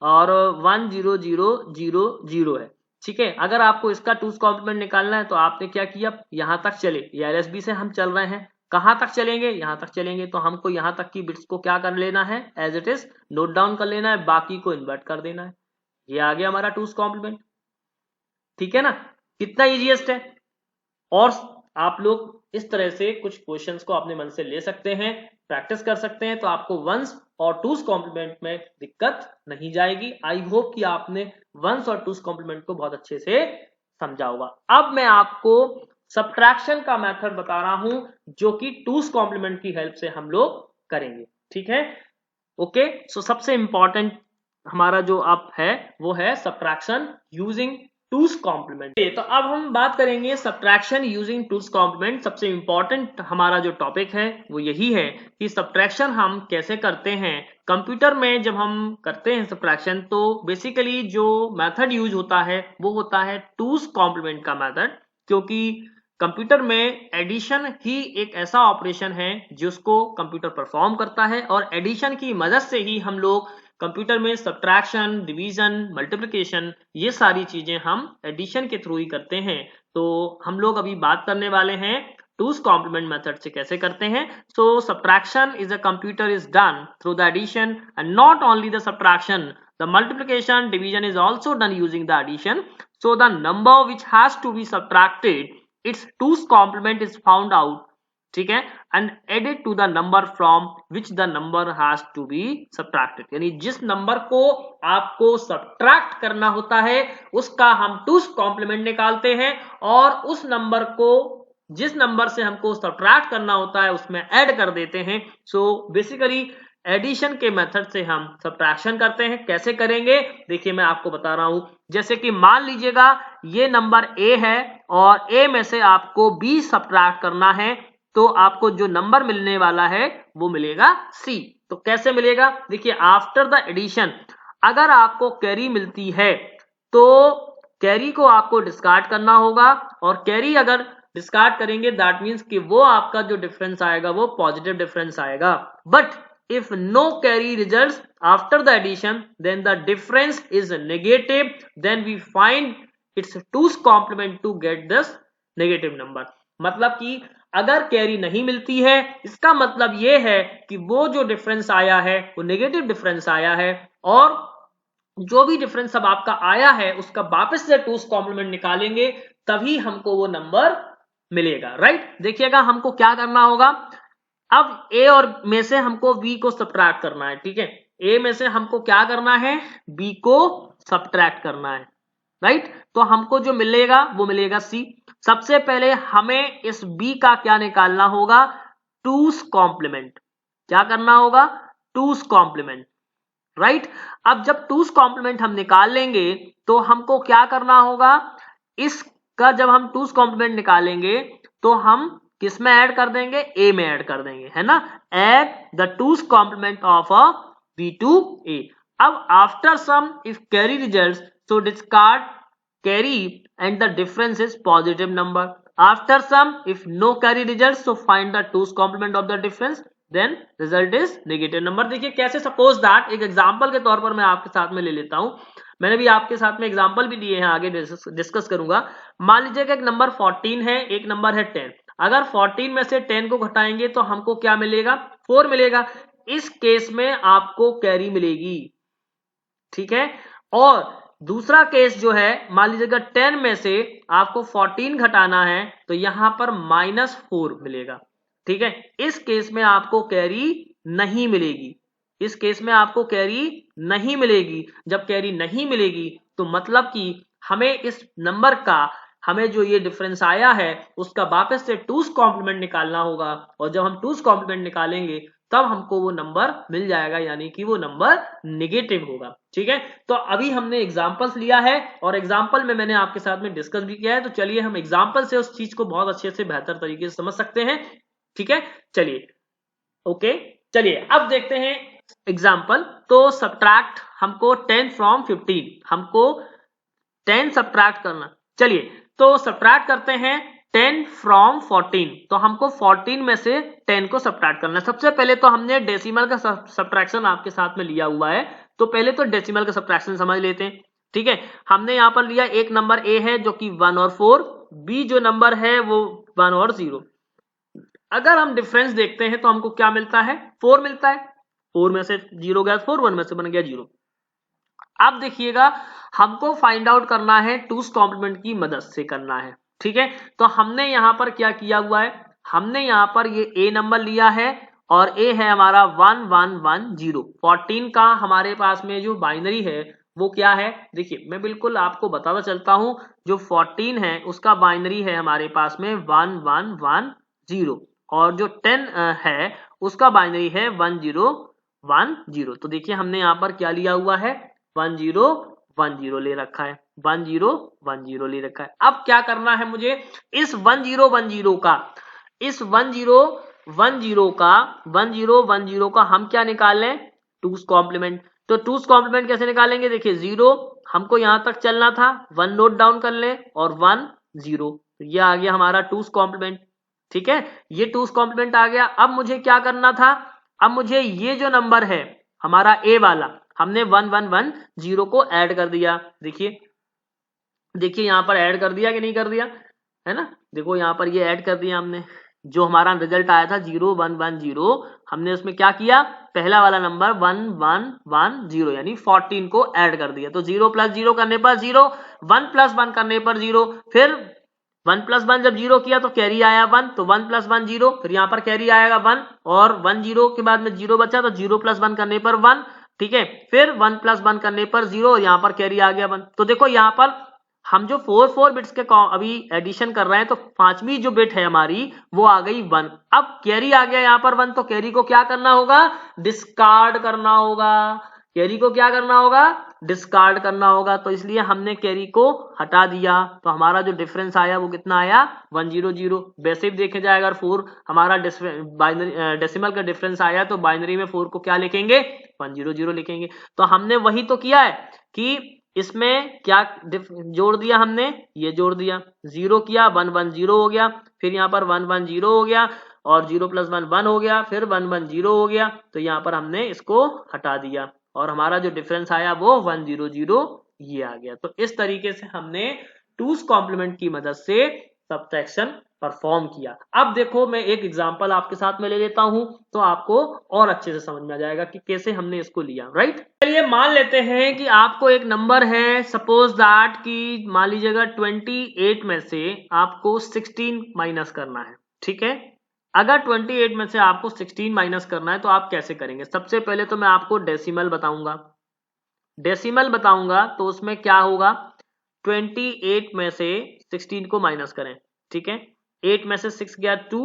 Speaker 1: और 1 0 0 0 0 है, ठीक है, अगर आपको इसका 2's कॉम्प्लीमेंट निकालना है तो आपने क्या किया, यहां तक चले, ये LSB से हम चल रहे हैं, कहां तक चलेंगे, यहां तक चलेंगे, तो हमको यहां तक की बिट्स को क्या कर लेना है, as it is note down कर लेना है, बाकी को इन्वर्ट कर देना है। ये आ गया हमारा 2's कॉम्प्लीमेंट। ठीक है ना, कितना इजीएस्ट है। और आप लोग इस तरह से कुछ क्वेश्चंस को अपने मन से ले सकते हैं, प्रैक्टिस कर सकते हैं, तो आपको वंस और 2's कॉम्प्लीमेंट में दिक्कत नहीं जाएगी। आई होप कि आपने वंस और 2's कॉम्प्लीमेंट को बहुत अच्छे से समझा होगा। अब मैं आपको सब्ट्रैक्शन का मेथड बता रहा हूं जो कि 2's कॉम्प्लीमेंट की हेल्प से हम लोग करेंगे। ठीक है, ओके, सो सबसे इंपॉर्टेंट हमारा जो अब है वो है सब्ट्रैक्शन यूजिंग 2's कॉम्प्लीमेंट। तो अब हम बात करेंगे सब्ट्रैक्शन यूजिंग 2's कॉम्प्लीमेंट। सबसे इंपॉर्टेंट हमारा जो टॉपिक है वो यही है कि सब्ट्रैक्शन हम कैसे करते हैं। कंप्यूटर में जब हम करते हैं सब्ट्रैक्शन तो बेसिकली जो मेथड यूज होता है वो होता है 2's कॉम्प्लीमेंट का मेथड, क्योंकि कंप्यूटर में एडिशन ही एक ऐसा ऑपरेशन है जिसको कंप्यूटर परफॉर्म करता है, और एडिशन की मदद से ही हम लोग कंप्यूटर में सब्ट्रैक्शन, डिवीजन, मल्टीप्लिकेशन, ये सारी चीजें हम एडिशन के थ्रू ही करते हैं। तो हम लोग अभी बात करने वाले हैं 2's कॉम्प्लीमेंट मेथड से कैसे करते हैं। So subtraction is a computer is done through the addition and not only the subtraction, the multiplication, division is also done using the addition. So the number which has to be subtracted, its 2's complement is found out, ठीक है, and added to the number from which the number has to be subtracted। यानी जिस number को आपको subtract करना होता है उसका हम 2's कॉम्प्लीमेंट निकालते हैं, और उस नंबर को जिस नंबर से हमको सब्ट्रैक्ट करना होता है उसमें ऐड कर देते हैं। सो बेसिकली एडिशन के मेथड से हम सब्ट्रैक्शन करते हैं। कैसे करेंगे देखिए मैं आपको बता रहा हूं। जैसे कि मान लीजिएगा ये नंबर A है और A में से आपको B सब्ट्रैक्ट करना है, तो आपको जो नंबर मिलने वाला है वो मिलेगा C। तो कैसे मिलेगा, देखिए आफ्टर द एडिशन अगर आपको कैरी मिलती है तो कैरी को आपको डिस्कार्ड करना होगा, और कैरी अगर डिस्कार्ड करेंगे दैट मीन्स कि वो आपका जो डिफरेंस आएगा वो पॉजिटिव डिफरेंस आएगा। But if no carry results after the addition, then the difference is negative, then we find its 2's complement to get this negative number। मतलब कि अगर कैरी नहीं मिलती है, इसका मतलब ये है कि वो जो डिफरेंस आया है वो नेगेटिव डिफरेंस आया है, और जो भी डिफरेंस अब आपका आया है उसका वापस से 2's कॉम्प्लीमेंट निकालेंगे तभी हमको वो नंबर मिलेगा, राइट। देखिएगा हमको क्या करना होगा, अब ए और में से हमको बी को सब्ट्रैक्ट करना है, ठीक है। ए में से हमको क्या करना है, बी को सब्ट्रैक्ट करना है, राइट। तो हमको जो मिलेगा वो मिलेगा सी। सबसे पहले हमें इस बी का क्या निकालना होगा, 2's कॉम्प्लीमेंट। क्या करना होगा, 2's कॉम्प्लीमेंट, राइट। अब जब 2's कॉम्प्लीमेंट हम निकाल लेंगे तो हमको क्या करना होगा, इसका जब हम 2's कॉम्प्लीमेंट निकालेंगे तो हम किस में ऐड कर देंगे, ए में ऐड कर देंगे, है ना। Add the 2's complement of a B to A. अब after sum if carry results, so discard carry and the difference is positive number. After sum if no carry results, so find the 2's complement of the difference, then result is negative number। देखिए कैसे, suppose that एक example के तौर पर मैं आपके साथ में ले लेता हूं, मैंने भी आपके साथ में एग्जांपल भी दिए हैं, आगे डिस्कस करूंगा। मान लीजिए कि एक नंबर 14 है, एक नंबर है 10। अगर 14 में से 10 को घटाएंगे तो हमको क्या मिलेगा, 4 मिलेगा। इस केस में आपको कैरी मिलेगी, ठीक है। और दूसरा केस जो है, मान लीजिएगा 10 में से आपको 14 घटाना है तो यहां पर -4 मिलेगा, ठीक है। इस केस में आपको कैरी नहीं मिलेगी, इस केस में आपको कैरी नहीं मिलेगी। जब कैरी नहीं मिलेगी तो मतलब कि हमें इस नंबर का, हमें जो ये डिफरेंस आया है उसका वापस से 2's कॉम्प्लीमेंट निकालना होगा, और जब हम 2's कॉम्प्लीमेंट निकालेंगे तब हमको वो नंबर मिल जाएगा, यानी कि वो नंबर नेगेटिव होगा, ठीक है। तो अभी हमने एग्जांपल्स लिया है और एग्जांपल में मैंने आपके साथ में डिस्कस भी किया है, तो चलिए हम एग्जांपल से उस चीज को बहुत अच्छे से बेहतर तरीके से समझ सकते हैं, ठीक है। चलिए ओके, चलिए अब देखते हैं एग्जांपल। तो सब्ट्रैक्ट, हमको 10 फ्रॉम 15, हमको 10 सब्ट्रैक्ट करना। चलिए तो सब्ट्रैक्ट करते हैं 10 फ्रॉम 14, तो हमको 14 में से 10 को सब्ट्रैक्ट करना है। सबसे पहले तो हमने डेसिमल का सब्ट्रैक्शन आपके साथ में लिया हुआ है, तो पहले तो डेसिमल का सब्ट्रैक्शन समझ लेते हैं, ठीक है। हमने यहां पर लिया, एक नंबर ए है जो कि 1 और 4, बी जो नंबर है वो 1 और 0। अगर हम डिफरेंस देखते हैं तो हमको क्या मिलता है, 4 मिलता है। 4 में से 0 गया 4, 1 में से बन गया 0। अब देखिएगा हमको फाइंड आउट करना है 2's कॉम्प्लीमेंट की मदद से करना है, ठीक है। तो हमने यहां पर क्या किया हुआ है, हमने यहां पर ये ए नंबर लिया है और ए है हमारा 1110। 14 का हमारे पास में जो बाइनरी है वो क्या है, देखिए मैं बिल्कुल आपको बताता चलता हूं। जो 14 है उसका बाइनरी है हमारे पास में 1110, और जो 10 है उसका बाइनरी है 1010। तो देखिए हमने यहाँ पर क्या लिया हुआ है, 1010 ले रखा है, 1010 ले रखा है। अब क्या करना है मुझे, इस 1010 का, इस 1010 का हम क्या निकाल लें, 2's कॉम्प्लीमेंट। तो 2's कॉम्प्लीमेंट कैसे निकालेंगे, देखिए 0 हमको यहां तक चलना था, 1 नोट डाउन कर ले और 1 0, तो ये आ गया हमारा 2's कॉम्प्लीमेंट, ठीक है। ये 2's कॉम्प्लीमेंट आ गया। अब मुझे क्या करना था, अब मुझे ये जो नंबर है हमारा ए वाला, हमने 1110 को ऐड कर दिया। देखिए देखिए यहां पर ऐड कर दिया कि नहीं कर दिया, है ना। देखो यहां पर ये ऐड कर दिया हमने, जो हमारा रिजल्ट आया था 0110, हमने उसमें क्या किया, पहला वाला नंबर 1110 यानी 14 को ऐड कर दिया। तो 0 + 0 करने पर 0, 1 + 1 करने पर 0, फिर 1 + 1 जब 0 किया तो कैरी आया 1, तो 1 + 1 0, फिर यहाँ पर कैरी आएगा 1, और 1 0 के बाद में 0 बचा तो 0 + 1 करने पर 1, ठीक है। फिर 1 + 1 करने पर 0, और यहाँ पर कैरी आ गया 1। तो देखो यहाँ पर हम जो 4 बिट्स के अभी एडिशन कर रहे हैं, तो पांचवी जो बिट है हमारी वो आ गई 1। अब कैरी आ गया यहाँ पर 1, तो कैरी को क्या करना होगा, डिस्कार्ड करना होगा। कैरी को क्या करना होगा, डिस्कार्ड करना होगा। तो इसलिए हमने कैरी को हटा दिया, तो हमारा जो डिफरेंस आया वो कितना आया, 100। वैसे भी देखे जाए अगर 4 हमारा डेसिमल का डिफरेंस आया तो बाइनरी में 4 को क्या लिखेंगे, 100 लिखेंगे। तो हमने वही तो किया है कि इसमें क्या जोड़ दिया हमने, ये जोड़ दिया, 0 किया 110 हो गया, फिर यहाँ पर 110 हो गया, और 0 + 1 1 हो गया, फिर 1 1 0 हो गया, तो यहाँ पर हमने इसको हटा दिया और हमारा जो डिफरेंस आया वो 1 0 0 ये आ गया। तो इस तरीके से हमने 2's कॉम्प्लीमेंट की मदद से सब्ट्रैक्शन परफॉर्म किया। अब देखो मैं एक एग्जांपल आपके साथ में ले लेता हूं तो आपको और अच्छे से समझ में आ जाएगा कि कैसे हमने इसको लिया, राइट। चलिए मान लेते हैं कि आपको एक नंबर है, सपोज दैट कि मान लीजिएगा 28 में से आपको 16 माइनस करना है, ठीक है। अगर 28 में से आपको 16 माइनस करना है तो आप कैसे करेंगे? सबसे पहले तो मैं आपको डेसिमल बताऊंगा, तो उसमें क्या होगा, 28 में से 16 को माइनस करें, ठीक है। 8 में से 6 गया 2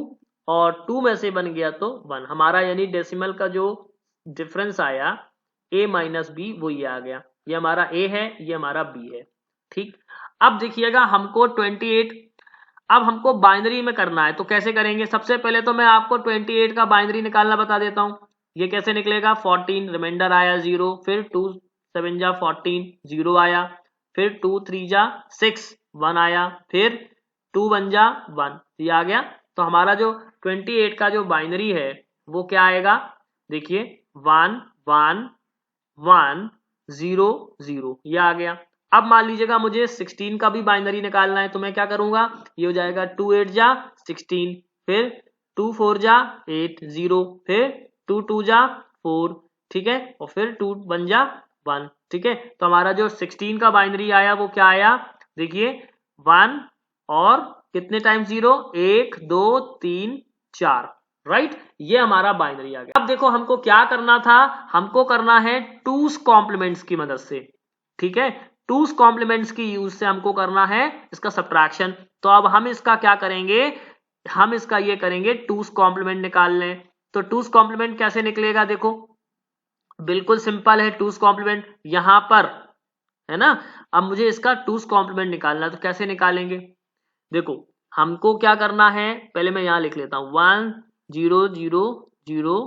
Speaker 1: और 2 में से बन गया तो 1, हमारा यानी डेसिमल का जो डिफरेंस आया a माइनस बी वो ये आ गया। ये हमारा a है, ये हमारा b है, ठीक। अब देखिएगा हमको 28 अब हमको बाइनरी में करना है तो कैसे करेंगे? सबसे पहले तो मैं आपको 28 का बाइनरी निकालना बता देता हूं। ये कैसे निकलेगा, 14 रिमाइंडर आया 0, फिर 2 7 जा 14 0 आया, फिर 2 3 जा 6 1 आया, फिर 2 1 जा 1 ये आ गया। तो हमारा जो 28 का जो बाइनरी है वो क्या आएगा, देखिए 1 1 1 0 0 ये आ गया। अब मान लीजिएगा मुझे 16 का भी बाइनरी निकालना है तो मैं क्या करूंगा, ये हो जाएगा 2 8 जा 16, फिर 2 4 जा 8 0, फिर 2 2 जा 4, ठीक है, और फिर 2 1 जा 1, ठीक है। तो हमारा जो 16 का बाइनरी आया वो क्या आया, देखिए 1 और कितने टाइम 0, 1 2 3 4, राइट। ये हमारा बाइनरी आ गया। अब देखो हमको क्या करना था, हमको करना है 2's कॉम्प्लीमेंट्स की मदद से, ठीक है। 2's कॉम्प्लीमेंट्स की यूज से हमको करना है इसका सब्ट्रैक्शन। तो अब हम इसका क्या करेंगे, हम इसका ये करेंगे 2's कॉम्प्लीमेंट निकाल लें। तो 2's कॉम्प्लीमेंट कैसे निकलेगा, देखो बिल्कुल सिंपल है 2's कॉम्प्लीमेंट, यहां पर है ना। अब मुझे इसका 2's कॉम्प्लीमेंट निकालना है तो कैसे निकालेंगे, देखो हमको क्या करना है, पहले मैं यहां लिख लेता हूं 1 0 0 0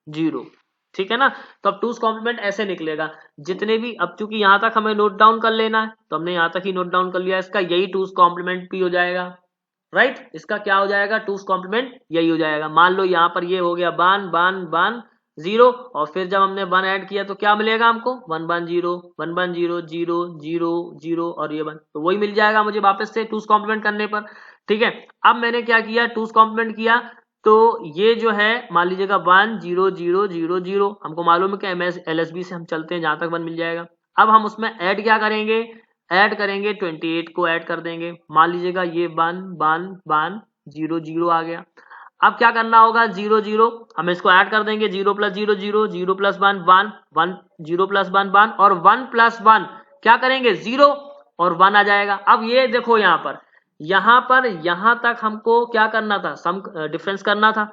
Speaker 1: 0, ठीक है ना। तो अब 2's कॉम्प्लीमेंट ऐसे निकलेगा, जितने भी, अब चूंकि यहां तक हमें नोट डाउन कर लेना है तो हमने यहां तक ही नोट डाउन कर लिया, इसका यही 2's कॉम्प्लीमेंट भी हो जाएगा, राइट। इसका क्या हो जाएगा, 2's कॉम्प्लीमेंट यही हो जाएगा। मान लो यहां पर ये हो गया 1 1 1 0 और फिर जब हमने 1 ऐड किया तो क्या मिलेगा हमको, 1 1 0 1 1 0 0 0 0 और ये 1, तो वही मिल जाएगा मुझे वापस से 2's कॉम्प्लीमेंट करने पर, ठीक है। अब मैंने क्या किया, 2's कॉम्प्लीमेंट किया तो ये जो है मान लीजिएगा 1 0 0 0 0, हमको मालूम है कि LSB से हम चलते हैं जहां तक 1 मिल जाएगा। अब हम उसमें ऐड क्या करेंगे, ऐड करेंगे 28 को ऐड कर देंगे, मान लीजिएगा ये 1 1 1 0 0 आ गया। अब क्या करना होगा, 0 0 हम इसको ऐड कर देंगे, 0 + 0 0 0 + 1 1 1 0 + 1 1 और 1 + 1 क्या करेंगे 0 और 1 आ जाएगा। अब ये देखो यहां पर यहां तक हमको क्या करना था, सम डिफरेंस करना था,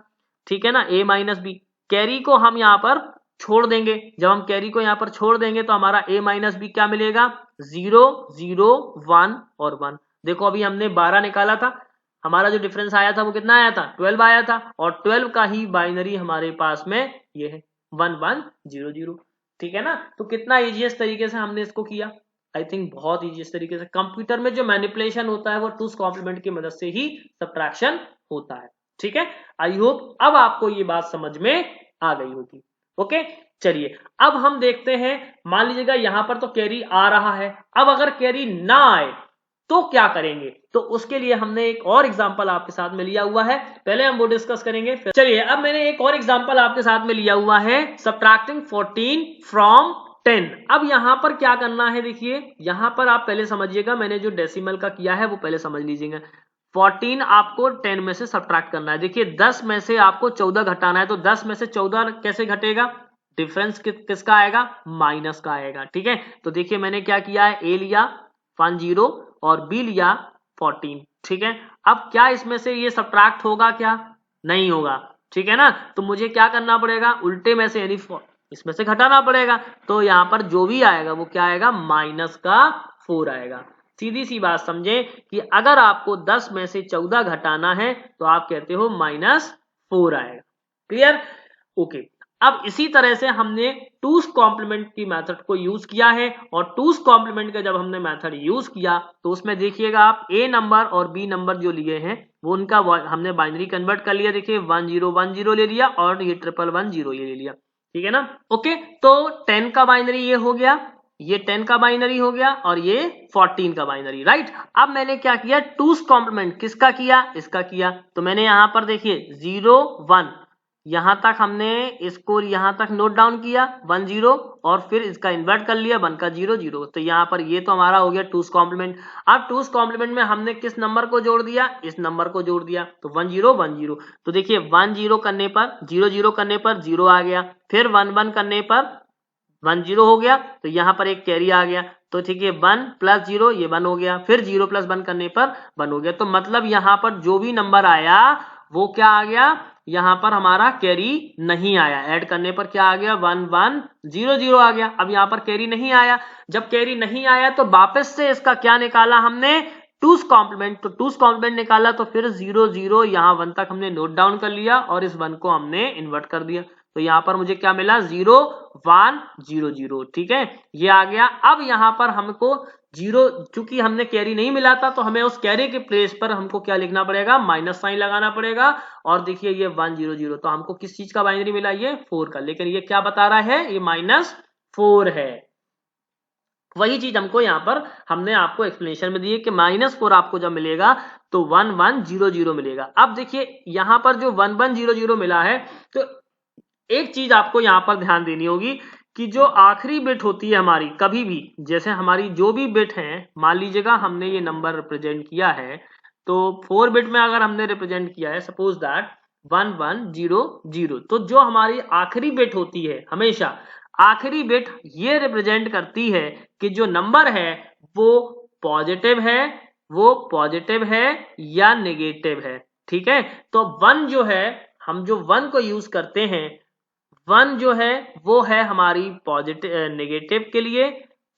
Speaker 1: ठीक है ना, a माइनस बी। कैरी को हम यहां पर छोड़ देंगे, जब हम कैरी को यहां पर छोड़ देंगे तो हमारा a माइनस बी क्या मिलेगा, 0 0 1 और 1। देखो अभी हमने 12 निकाला था, हमारा जो डिफरेंस आया था वो कितना आया था, 12 आया था, और 12 का ही बाइनरी हमारे पास में ये है 1 1 0 0, ठीक है ना। तो कितना इजीएस्ट तरीके से हमने इसको किया, आई थिंक बहुत इजीएस्ट तरीके से। कंप्यूटर में जो मैनिपुलेशन होता है वो 2's कॉम्प्लीमेंट की मदद से ही सब्ट्रैक्शन होता है, ठीक है। आई होप अब आपको ये बात समझ में आ गई होगी, ओके। चलिए अब हम देखते हैं, मान लीजिएगा यहां पर तो कैरी आ रहा है, अब अगर कैरी ना आए तो क्या करेंगे, तो उसके लिए हमने एक और एग्जांपल आपके साथ में लिया हुआ है, पहले हम वो डिस्कस करेंगे। चलिए अब मैंने एक और एग्जांपल आपके साथ में लिया हुआ है, सब्ट्रैक्टिंग 14 फ्रॉम 10। अब यहां पर क्या करना है, देखिए यहां पर आप पहले समझिएगा, मैंने जो डेसिमल का किया है वो पहले समझ लीजिएगा। 14 आपको 10 में से सब्ट्रैक्ट करना है, देखिए 10 में से आपको 14 घटाना है, तो 10 में से 14 कैसे घटेगा, डिफरेंस किसका आएगा, माइनस का आएगा, ठीक है। तो देखिए मैंने क्या किया है, ए लिया 1 0 और बी लिया 14, ठीक है। अब क्या इसमें से ये सब्ट्रैक्ट होगा, क्या नहीं होगा, ठीक है ना। तो मुझे क्या करना पड़ेगा, उल्टे में से यानी इसमें से घटाना पड़ेगा, तो यहां पर जो भी आएगा वो क्या आएगा, माइनस का 4 आएगा। सीधी सी बात समझे कि अगर आपको 10 में से 14 घटाना है तो आप कहते हो -4 आएगा, क्लियर, ओके। अब इसी तरह से हमने टूस कॉम्प्लीमेंट की मेथड को यूज किया है, और टूस कॉम्प्लीमेंट का जब हमने मेथड यूज किया तो उसमें देखिएगा आप ए नंबर और बी नंबर जो लिए हैं वो उनका हमने बाइनरी कन्वर्ट कर लिया। देखिए 1010 ले लिया और ये 1110 ले लिया, ठीक है ना। ओके, तो 10 का बाइनरी ये हो गया, ये 10 का बाइनरी हो गया और ये 14 का बाइनरी, राइट। अब मैंने क्या किया, टूस कॉम्प्लीमेंट किसका किया, इसका किया। तो मैंने यहां पर देखिए 0 1 यहां तक हमने इसको यहां तक नोट डाउन किया 1 0 और फिर इसका इन्वर्ट कर लिया 1 का 0 0। तो यहां पर ये तो हमारा हो गया टूस कॉम्प्लीमेंट। अब टूस कॉम्प्लीमेंट में हमने किस नंबर को जोड़ दिया, इस नंबर को जोड़ दिया, तो 1 0 1 0। तो देखिए 1 0 करने पर 0 0 करने पर 0 आ गया, फिर 1 1 करने पर 1 0 हो गया, तो यहां पर एक कैरी आ गया। तो ठीक है 1 + 0 ये 1 हो गया, फिर 0 + 1 करने पर 1 हो गया। तो मतलब यहां पर जो भी नंबर आया वो क्या आ गया, यहां पर हमारा कैरी नहीं आया। ऐड करने पर क्या आ गया 1 1 0 0 आ गया। अब यहां पर कैरी नहीं आया, जब कैरी नहीं आया तो वापस से इसका क्या निकाला हमने, टूस कॉम्प्लीमेंट। तो टूस कॉम्प्लीमेंट निकाला तो फिर 0 0 यहां 1 तक हमने नोट डाउन कर लिया और इस 1 को हमने इन्वर्ट कर दिया। तो यहां पर मुझे क्या मिला 0 1 0 0, ठीक है, ये आ गया। अब यहां पर हमको 0 चूंकि हमने कैरी नहीं मिला था तो हमें उस कैरी के प्लेस पर हमको क्या लिखना पड़ेगा, माइनस साइन लगाना पड़ेगा। और देखिए ये 1 0 0, तो हमको किस चीज का बाइनरी मिला, ये 4 का, लेकिन ये क्या बता रहा है, ये -4 है। वही चीज हमको यहाँ पर हमने आपको एक्सप्लेनेशन में दी है कि -4 आपको जब मिलेगा तो 1 1 0 0 मिलेगा। अब देखिए यहां पर जो 1 1 0 0 मिला है, तो एक चीज आपको यहां पर ध्यान देनी होगी कि जो आखिरी बिट होती है हमारी, कभी भी जैसे हमारी जो भी बिट है, मान लीजिएगा हमने ये नंबर रिप्रेजेंट किया है, तो 4 बिट में अगर हमने रिप्रेजेंट किया है सपोज दैट 1 1 0 0, तो जो हमारी आखिरी बिट होती है हमेशा आखिरी बिट ये रिप्रेजेंट करती है कि जो नंबर है वो पॉजिटिव है, वो पॉजिटिव है या नेगेटिव है, ठीक है। तो 1 जो है, हम जो 1 को यूज करते हैं, 1 जो है वो है हमारी पॉजिटिव नेगेटिव के लिए,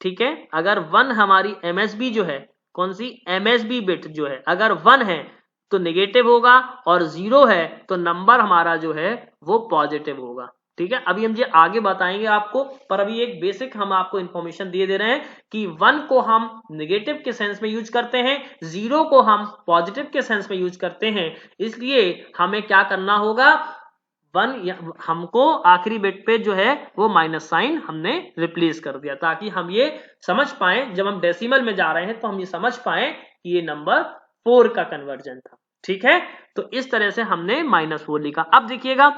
Speaker 1: ठीक है। अगर 1 हमारी एमएसबी जो है, कौन सी एमएसबी बिट जो है, अगर 1 है तो नेगेटिव होगा और 0 है तो नंबर हमारा जो है वो पॉजिटिव होगा, ठीक है। अभी हम ये आगे बताएंगे आपको, पर अभी एक बेसिक हम आपको इंफॉर्मेशन दे रहे हैं कि 1 को हम नेगेटिव के सेंस में यूज करते हैं, 0 को हम पॉजिटिव के सेंस में यूज करते हैं। इसलिए हमें क्या करना होगा, 1 हमको आखिरी बिट पे जो है वो माइनस साइन हमने रिप्लेस कर दिया, ताकि हम ये समझ पाए जब हम डेसिमल में जा रहे हैं तो हम ये समझ पाए कि ये नंबर 4 का कन्वर्जन था, ठीक है। तो इस तरह से हमने -4 लिखा। अब देखिएगा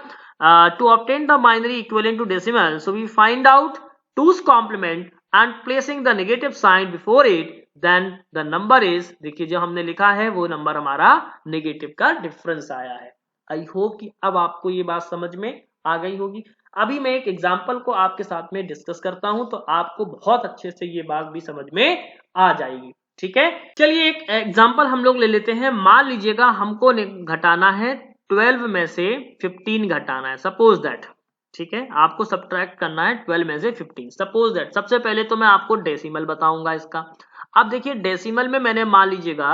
Speaker 1: to obtain the binary equivalent to decimal, so we find out twos complement and placing the negative sign before it, then the number is, देखिए जो हमने लिखा है वो नंबर हमारा नेगेटिव का डिफरेंस आया है। आई होप कि अब आपको ये बात समझ में आ गई होगी। अभी मैं एक एग्जांपल को आपके साथ में डिस्कस करता हूं तो आपको बहुत अच्छे से ये बात भी समझ में आ जाएगी, ठीक है। चलिए एक एग्जांपल हम लोग ले लेते हैं। मान लीजिएगा हमको घटाना है 12 में से 15 घटाना है, सपोज दैट, ठीक है। आपको सब्ट्रैक्ट करना है 12 में से 15, सपोज दैट। सबसे पहले तो मैं आपको डेसिमल बताऊंगा इसका। अब देखिए डेसिमल में मैंने मान लीजिएगा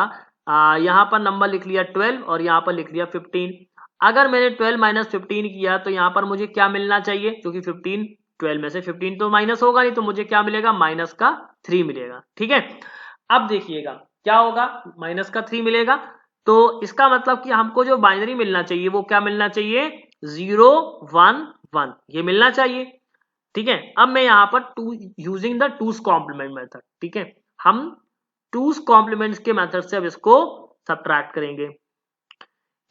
Speaker 1: यहाँ पर नंबर लिख लिया 12 और यहाँ पर लिख लिया 15। अगर मैंने 12 - 15 किया तो यहाँ पर मुझे क्या मिलना चाहिए, क्योंकि 15 12 में से 15 तो माइनस होगा नहीं, तो मुझे क्या मिलेगा, -3 मिलेगा, ठीक है। अब देखिएगा क्या होगा, -3 मिलेगा, तो इसका मतलब कि हमको जो बाइनरी मिलना चाहिए वो क्या मिलना चाहिए, 0 1 1 ये मिलना चाहिए, ठीक है। अब मैं यहाँ पर using the twos complement method, ठीक है, हम टूस कॉम्प्लीमेंट्स के मेथड से अब इसको सब्ट्रैक्ट करेंगे,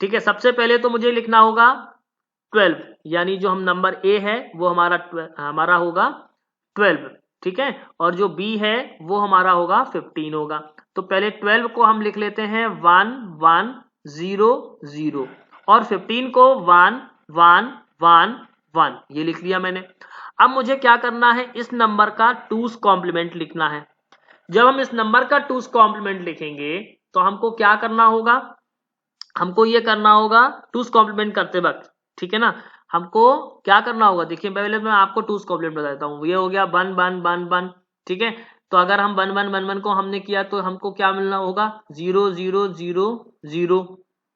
Speaker 1: ठीक है। सबसे पहले तो मुझे लिखना होगा 12, यानी जो हम नंबर ए है वो हमारा होगा 12, ठीक है, और जो बी है वो हमारा होगा 15 होगा। तो पहले 12 को हम लिख लेते हैं 1 1 0 0 और 15 को 1 1 1 1 ये लिख लिया मैंने। अब मुझे क्या करना है, इस नंबर का टूस कॉम्प्लीमेंट लिखना है। जब हम इस नंबर का टूस कॉम्प्लीमेंट लिखेंगे तो हमको क्या करना होगा, हमको ये करना होगा टूस कॉम्प्लीमेंट करते वक्त, ठीक है ना, हमको क्या करना होगा, देखिए पहले मैं आपको टूस कॉम्प्लीमेंट बताता हूँ। ये हो गया 1 1 1 1, ठीक है। तो अगर हम 1 1 1 1 को हमने किया तो हमको क्या मिलना होगा, 0 0 0 0,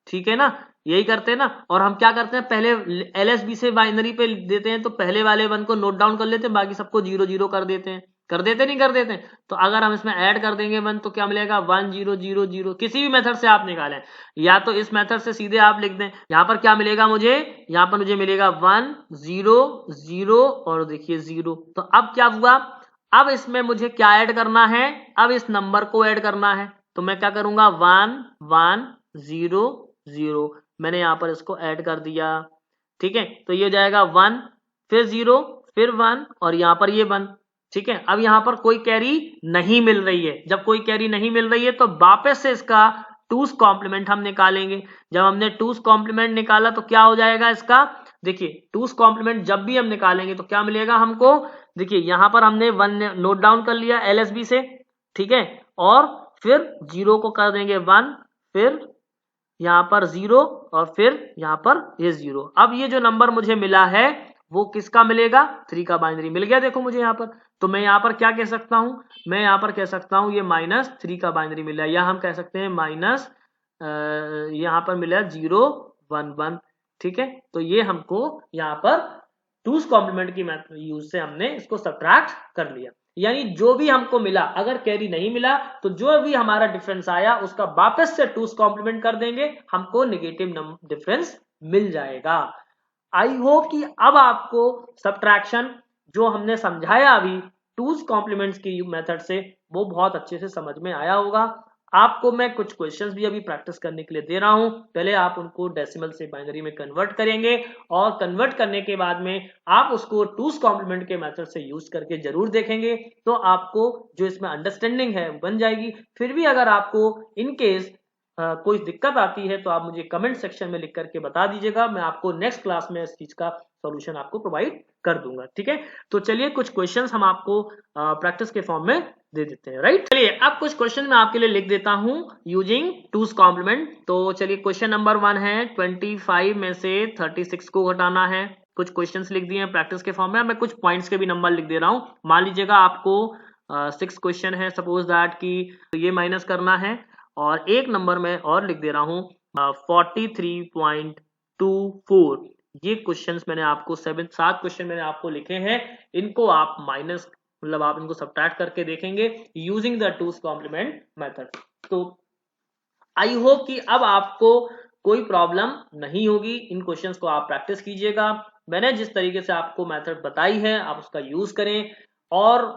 Speaker 1: ठीक है ना। यही करते हैं ना। और हम क्या करते हैं, पहले LSB से बाइनरी पे देते हैं, तो पहले वाले 1 को नोट डाउन कर लेते हैं, बाकी सबको 0 0 कर देते हैं, कर देते नहीं कर देते हैं। तो अगर हम इसमें ऐड कर देंगे 1 तो क्या मिलेगा, 1 0 0 0। किसी भी मेथड से आप निकालें, या तो इस मेथड से सीधे आप लिख दें, यहाँ पर क्या मिलेगा मुझे, यहाँ पर मुझे मिलेगा 1 0 0 और देखिए 0। तो अब क्या हुआ, अब इसमें मुझे क्या ऐड करना है, अब इस नंबर को ऐड करना है। तो मैं क्या करूंगा, 1 1 0 0, मैंने यहाँ पर इसको ऐड कर दिया, ठीक है। तो ये हो जाएगा 1 फिर 0 फिर 1 और यहाँ पर ये 1, ठीक है। अब यहाँ पर कोई कैरी नहीं मिल रही है, जब कोई कैरी नहीं मिल रही है तो वापस से इसका 2's कॉम्प्लीमेंट हम निकालेंगे। जब हमने 2's कॉम्प्लीमेंट निकाला तो क्या हो जाएगा इसका, देखिए 2's कॉम्प्लीमेंट जब भी हम निकालेंगे तो क्या मिलेगा हमको, देखिए यहाँ पर हमने 1 नोट डाउन कर लिया LSB से, ठीक है। और फिर 0 को कर देंगे 1, फिर यहाँ पर 0 और फिर यहाँ पर ये 0। अब ये जो नंबर मुझे मिला है वो किसका मिलेगा, 3 का बाइनरी मिल गया, देखो मुझे यहाँ पर। तो मैं यहाँ पर क्या कह सकता हूँ, मैं यहाँ पर कह सकता हूँ ये -3 का बाइनरी मिला है, या हम कह सकते हैं माइनस यहाँ पर मिला 0 1 1, ठीक है। तो ये हमको यहाँ पर 2's कॉम्प्लीमेंट की मेथड यूज से हमने इसको सब्ट्रैक्ट कर लिया। यानी जो भी हमको मिला, अगर कैरी नहीं मिला तो जो भी हमारा डिफरेंस आया उसका वापस से 2's कॉम्प्लीमेंट कर देंगे, हमको नेगेटिव डिफरेंस मिल जाएगा। आई होप कि अब आपको सब्ट्रैक्शन जो हमने समझाया अभी 2's कॉम्प्लीमेंट्स की मेथड से, वो बहुत अच्छे से समझ में आया होगा। आपको मैं कुछ क्वेश्चंस भी अभी प्रैक्टिस करने के लिए दे रहा हूं, पहले आप उनको डेसिमल से बाइनरी में कन्वर्ट करेंगे और कन्वर्ट करने के बाद में आप उसको 2's कॉम्प्लीमेंट के मेथड से यूज करके जरूर देखेंगे, तो आपको जो इसमें अंडरस्टैंडिंग है बन जाएगी। फिर भी अगर आपको इन केस कोई दिक्कत आती है तो आप मुझे कमेंट सेक्शन में लिख करके बता दीजिएगा, मैं आपको नेक्स्ट क्लास में इस चीज का सॉल्यूशन आपको प्रोवाइड कर दूंगा, ठीक है। तो चलिए कुछ क्वेश्चंस हम आपको प्रैक्टिस के फॉर्म में दे देते हैं, राइट। चलिए अब कुछ क्वेश्चन मैं आपके लिए लिख देता हूं यूजिंग 2's कॉम्प्लीमेंट। तो चलिए क्वेश्चन नंबर 1 है 25 में से 36 को घटाना है। कुछ क्वेश्चंस लिख दिए हैं प्रैक्टिस के फॉर्म में, मैं कुछ पॉइंट्स के भी नंबर लिख दे रहा हूं। मान लीजिएगा आपको 6 क्वेश्चन है, सपोज दैट कि ये माइनस करना है, और एक नंबर में और लिख दे रहा हूं 43.24। ये क्वेश्चंस मैंने आपको 7 क्वेश्चन मैंने आपको लिखे हैं, इनको आप माइनस मतलब आप इनको सब्ट्रैक्ट करके देखेंगे using the 2's complement method. तो आई होप कि अब आपको कोई प्रॉब्लम नहीं होगी, इन क्वेश्चंस को आप प्रैक्टिस कीजिएगा। मैंने जिस तरीके से आपको मेथड बताई है आप उसका यूज करें, और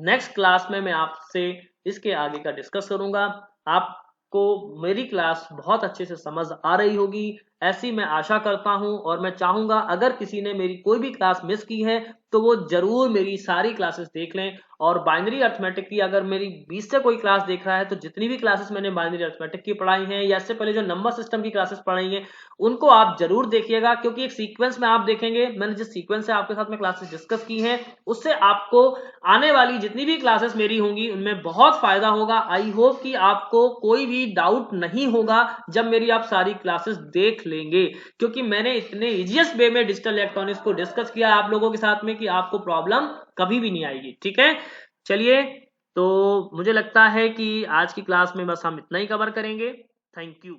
Speaker 1: नेक्स्ट क्लास में मैं आपसे इसके आगे का डिस्कस करूंगा। आपको मेरी क्लास बहुत अच्छे से समझ आ रही होगी, ऐसी मैं आशा करता हूं, और मैं चाहूंगा अगर किसी ने मेरी कोई भी क्लास मिस की है तो वो जरूर मेरी सारी क्लासेस देख लें। और बाइनरी अर्थमेटिक की अगर मेरी 20 से कोई क्लास देख रहा है तो जितनी भी क्लासेस मैंने बाइनरी अर्थमेटिक की पढ़ाई हैं या इससे पहले जो नंबर सिस्टम की क्लासेस पढ़ाई हैं उनको आप जरूर देखिएगा, क्योंकि एक सीक्वेंस में आप देखेंगे, मैंने जिस सीक्वेंस से आपके साथ में क्लासेस डिस्कस की हैं उससे आपको आने वाली जितनी भी क्लासेस मेरी होंगी उनमें बहुत फायदा होगा। आई होप कि आपको कोई भी डाउट नहीं होगा जब मेरी आप सारी क्लासेस देख लेंगे, क्योंकि मैंने इतने इजीएस्ट वे में डिजिटल इलेक्ट्रॉनिक्स को डिस्कस किया आप लोगों के साथ में कि आपको प्रॉब्लम कभी भी नहीं आएगी, ठीक है। चलिए, तो मुझे लगता है कि आज की क्लास में बस हम इतना ही कवर करेंगे। Thank you.